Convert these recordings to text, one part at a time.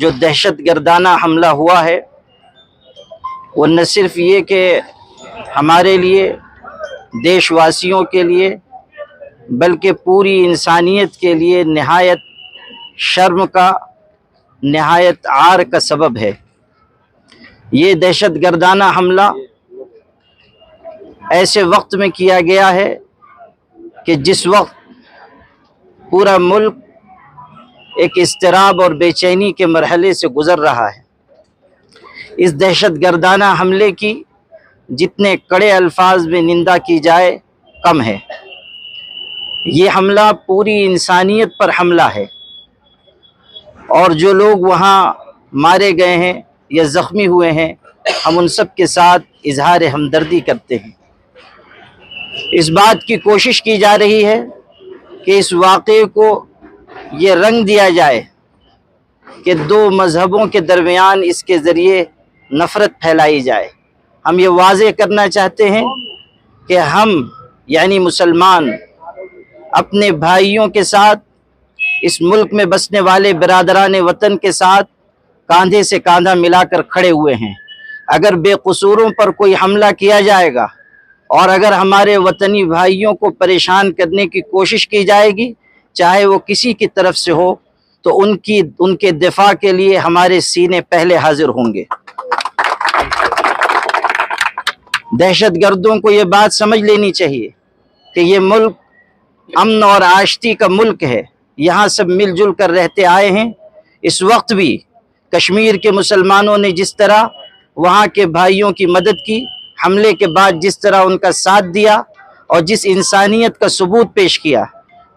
جو دہشت گردانہ حملہ ہوا ہے وہ نہ صرف یہ کہ ہمارے لیے، دیش واسیوں کے لیے، بلکہ پوری انسانیت کے لیے نہایت شرم کا، نہایت عار کا سبب ہے۔ یہ دہشت گردانہ حملہ ایسے وقت میں کیا گیا ہے کہ جس وقت پورا ملک ایک اضطراب اور بے چینی کے مرحلے سے گزر رہا ہے۔ اس دہشت گردانہ حملے کی جتنے کڑے الفاظ میں نندا کی جائے کم ہے۔ یہ حملہ پوری انسانیت پر حملہ ہے، اور جو لوگ وہاں مارے گئے ہیں یا زخمی ہوئے ہیں، ہم ان سب کے ساتھ اظہار ہمدردی کرتے ہیں۔ اس بات کی کوشش کی جا رہی ہے کہ اس واقعے کو یہ رنگ دیا جائے کہ دو مذہبوں کے درمیان اس کے ذریعے نفرت پھیلائی جائے۔ ہم یہ واضح کرنا چاہتے ہیں کہ ہم یعنی مسلمان اپنے بھائیوں کے ساتھ، اس ملک میں بسنے والے برادران وطن کے ساتھ کاندھے سے کاندھا ملا کر کھڑے ہوئے ہیں۔ اگر بے قصوروں پر کوئی حملہ کیا جائے گا اور اگر ہمارے وطنی بھائیوں کو پریشان کرنے کی کوشش کی جائے گی، چاہے وہ کسی کی طرف سے ہو، تو ان کے دفاع کے لیے ہمارے سینے پہلے حاضر ہوں گے۔ دہشت گردوں کو یہ بات سمجھ لینی چاہیے کہ یہ ملک امن اور آشتی کا ملک ہے، یہاں سب مل جل کر رہتے آئے ہیں۔ اس وقت بھی کشمیر کے مسلمانوں نے جس طرح وہاں کے بھائیوں کی مدد کی، حملے کے بعد جس طرح ان کا ساتھ دیا اور جس انسانیت کا ثبوت پیش کیا،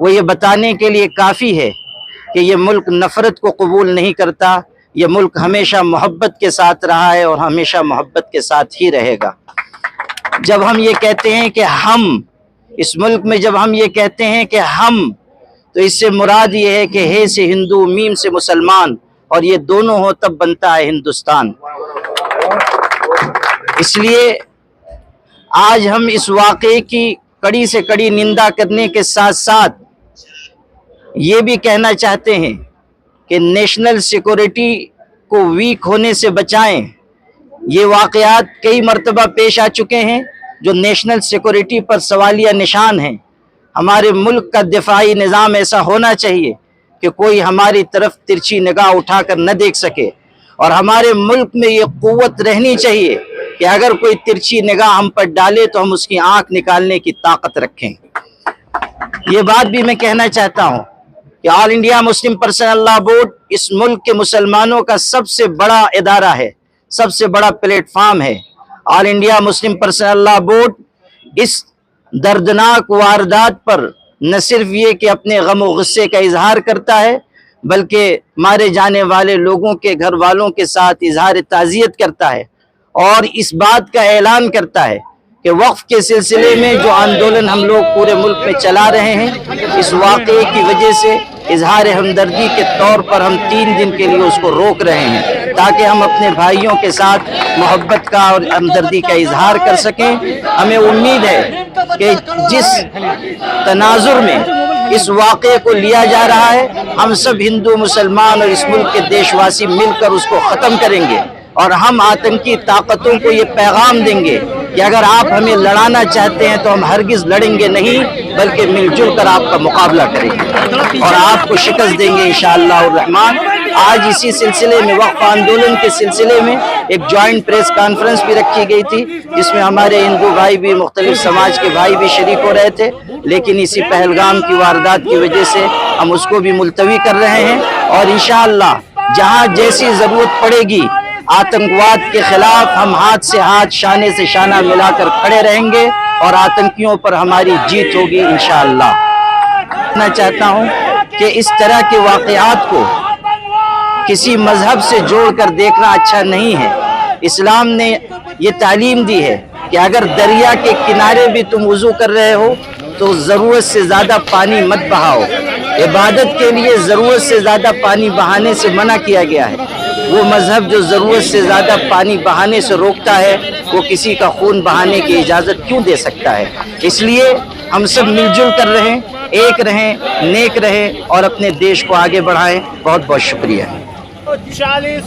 وہ یہ بتانے کے لیے کافی ہے کہ یہ ملک نفرت کو قبول نہیں کرتا۔ یہ ملک ہمیشہ محبت کے ساتھ رہا ہے اور ہمیشہ محبت کے ساتھ ہی رہے گا۔ جب ہم یہ کہتے ہیں کہ ہم اس ملک میں، جب ہم یہ کہتے ہیں کہ ہم، تو اس سے مراد یہ ہے کہ ہے سے ہندو، میم سے مسلمان، اور یہ دونوں ہو تب بنتا ہے ہندوستان۔ اس لیے آج ہم اس واقعے کی کڑی سے کڑی نندا کرنے کے ساتھ ساتھ یہ بھی کہنا چاہتے ہیں کہ نیشنل سیکورٹی کو ویک ہونے سے بچائیں۔ یہ واقعات کئی مرتبہ پیش آ چکے ہیں جو نیشنل سیکورٹی پر سوالیہ نشان ہیں۔ ہمارے ملک کا دفاعی نظام ایسا ہونا چاہیے کہ کوئی ہماری طرف ترچھی نگاہ اٹھا کر نہ دیکھ سکے، اور ہمارے ملک میں یہ قوت رہنی چاہیے کہ اگر کوئی ترچھی نگاہ ہم پر ڈالے تو ہم اس کی آنکھ نکالنے کی طاقت رکھیں۔ یہ بات بھی میں کہنا چاہتا ہوں کہ all India Muslim personal law board اس ملک کے مسلمانوں کا سب سے بڑا ادارہ ہے، سب سے بڑا پلیٹ فارم ہے۔ All India Muslim personal law board اس دردناک واردات پر نہ صرف یہ کہ اپنے غم و غصے کا اظہار کرتا ہے، بلکہ مارے جانے والے لوگوں کے گھر والوں کے ساتھ اظہار تعزیت کرتا ہے، اور اس بات کا اعلان کرتا ہے کہ وقف کے سلسلے میں جو آندولن ہم لوگ پورے ملک میں چلا رہے ہیں، اس واقعے کی وجہ سے اظہار ہمدردی کے طور پر ہم 3 دن کے لیے اس کو روک رہے ہیں، تاکہ ہم اپنے بھائیوں کے ساتھ محبت کا اور ہمدردی کا اظہار کر سکیں۔ ہمیں امید ہے کہ جس تناظر میں اس واقعے کو لیا جا رہا ہے، ہم سب ہندو مسلمان اور اس ملک کے دیش واسی مل کر اس کو ختم کریں گے، اور ہم آتنکی طاقتوں کو یہ پیغام دیں گے کہ اگر آپ ہمیں لڑانا چاہتے ہیں تو ہم ہرگز لڑیں گے نہیں، بلکہ مل جل کر آپ کا مقابلہ کریں گے اور آپ کو شکست دیں گے انشاءاللہ الرحمن۔ آج اسی سلسلے میں، وقف آندولن کے سلسلے میں، ایک جوائنٹ پریس کانفرنس بھی رکھی گئی تھی، جس میں ہمارے ہندو بھائی بھی، مختلف سماج کے بھائی بھی شریک ہو رہے تھے، لیکن اسی پہلگام کی واردات کی وجہ سے ہم اس کو بھی ملتوی کر رہے ہیں، اور انشاءاللہ جہاں جیسی ضرورت پڑے گی آتنکواد کے خلاف ہم ہاتھ سے ہاتھ، شانے سے شانہ ملا کر کھڑے رہیں گے، اور آتنکیوں پر ہماری جیت ہوگی انشاءاللہ۔ میں چاہتا ہوں کہ اس طرح کے واقعات کو کسی مذہب سے جوڑ کر دیکھنا اچھا نہیں ہے۔ اسلام نے یہ تعلیم دی ہے کہ اگر دریا کے کنارے بھی تم وضو کر رہے ہو تو ضرورت سے زیادہ پانی مت بہاؤ۔ عبادت کے لیے ضرورت سے زیادہ پانی بہانے سے منع کیا گیا ہے۔ وہ مذہب جو ضرورت سے زیادہ پانی بہانے سے روکتا ہے، وہ کسی کا خون بہانے کی اجازت کیوں دے سکتا ہے؟ اس لیے ہم سب مل جل کر رہیں، ایک رہیں، نیک رہیں، اور اپنے دیش کو آگے بڑھائیں۔ بہت بہت شکریہ۔ 140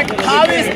28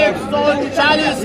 140